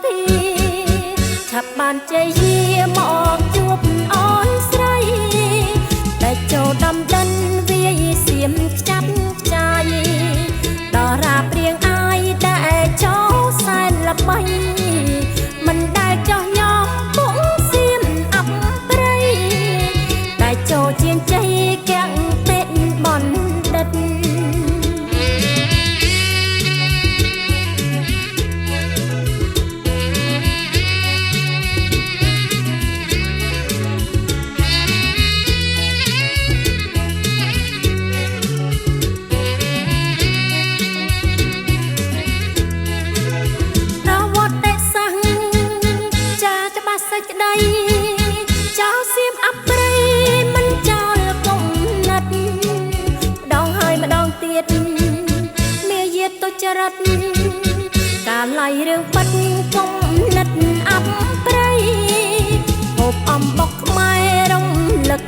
ធីឆាប់បានជ័យយាមកជួបអូនស្រីតែចូលដំដិនវាយសៀមខ្ចាត់ខ្ចាយដល់រាព្រៀងអាយតែចូលសែនល្បីមិនដែលចោះញោមពុកសៀមអប់ព្រៃតែចូលជាជ័យកាំងពេកបណ្ឌិតក្តីចោលសៀមអប់ព្រៃមិនចោលគំនិតម្ដងហើយម្ដងទៀតមាយាទុច្ចរិតកាលៃរឿងប៉ិតគំនិតអប់ព្រៃហូបអំបុកខ្មែររំលឹក